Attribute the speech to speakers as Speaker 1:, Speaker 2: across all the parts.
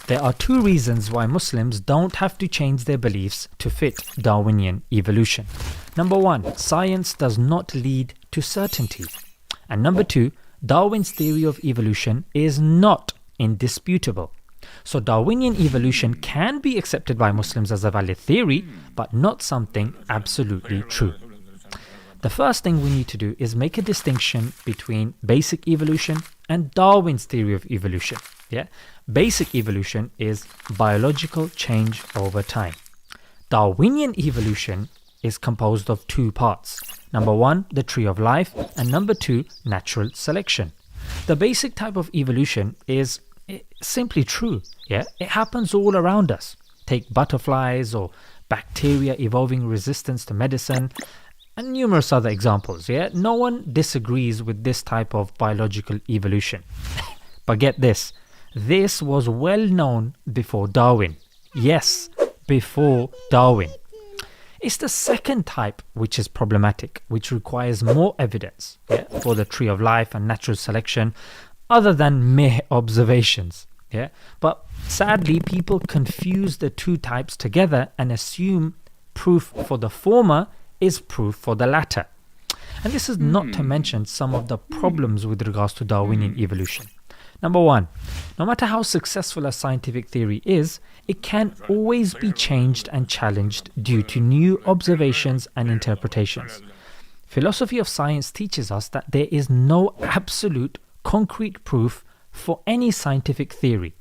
Speaker 1: There are two reasons why Muslims don't have to change their beliefs to fit Darwinian evolution. Number one, science does not lead to certainty. And number two, Darwin's theory of evolution is not indisputable. So Darwinian evolution can be accepted by Muslims as a valid theory, but not something absolutely true. The first thing we need to do is make a distinction between basic evolution and Darwin's theory of evolution. Basic evolution is biological change over time. Darwinian evolution is composed of two parts. Number one, the tree of life, and number two, natural selection. The basic type of evolution is simply true. It happens all around us. Take butterflies or bacteria evolving resistance to medicine, and numerous other examples. No one disagrees with this type of biological evolution. But get this was well known before Darwin. Yes, before Darwin. It's the second type which is problematic, which requires more evidence for the tree of life and natural selection other than mere observations. But sadly, people confuse the two types together and assume proof for the former is proof for the latter. And this is not to mention some of the problems with regards to Darwinian evolution. Number one, no matter how successful a scientific theory is, it can always be changed and challenged due to new observations and interpretations. Philosophy of science teaches us that there is no absolute concrete proof for any scientific theory.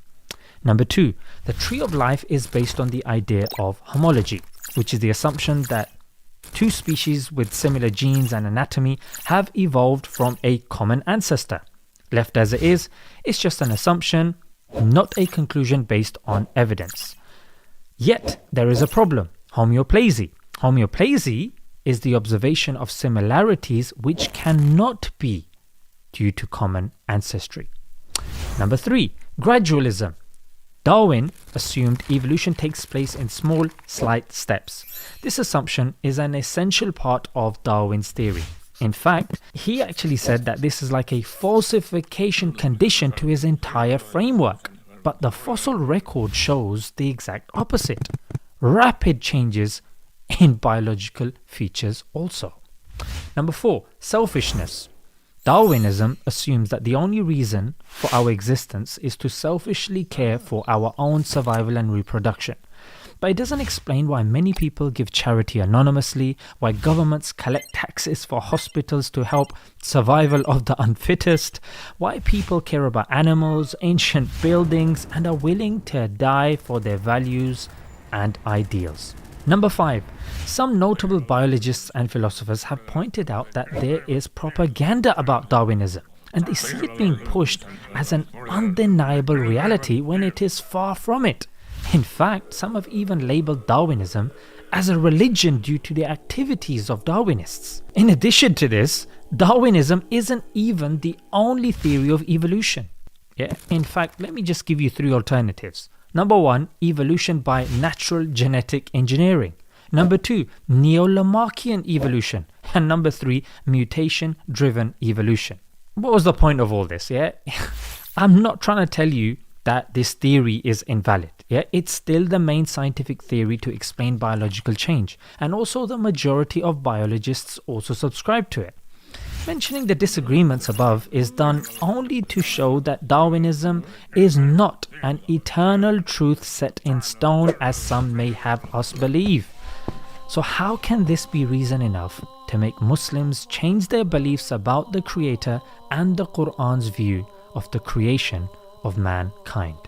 Speaker 1: Number two, the tree of life is based on the idea of homology, which is the assumption that two species with similar genes and anatomy have evolved from a common ancestor. Left as it is, it's just an assumption, not a conclusion based on evidence. Yet, there is a problem: homeoplasy. Homeoplasy is the observation of similarities which cannot be due to common ancestry. Number three, gradualism. Darwin assumed evolution takes place in small, slight steps. This assumption is an essential part of Darwin's theory. In fact, he actually said that this is like a falsification condition to his entire framework. But the fossil record shows the exact opposite. Rapid changes in biological features also. Number four, selfishness. Darwinism assumes that the only reason for our existence is to selfishly care for our own survival and reproduction. But it doesn't explain why many people give charity anonymously, why governments collect taxes for hospitals to help survival of the unfittest, why people care about animals, ancient buildings, and are willing to die for their values and ideals. Number five, some notable biologists and philosophers have pointed out that there is propaganda about Darwinism, and they see it being pushed as an undeniable reality when it is far from it. In fact, some have even labelled Darwinism as a religion due to the activities of Darwinists. In addition to this, Darwinism isn't even the only theory of evolution. In fact, let me just give you three alternatives. Number one, evolution by natural genetic engineering. Number two, Neo-Lamarckian evolution. And number three, mutation-driven evolution. What was the point of all this? I'm not trying to tell you that this theory is invalid. It's still the main scientific theory to explain biological change, and also the majority of biologists also subscribe to it. Mentioning the disagreements above is done only to show that Darwinism is not an eternal truth set in stone as some may have us believe. So how can this be reason enough to make Muslims change their beliefs about the Creator and the Quran's view of the creation of mankind?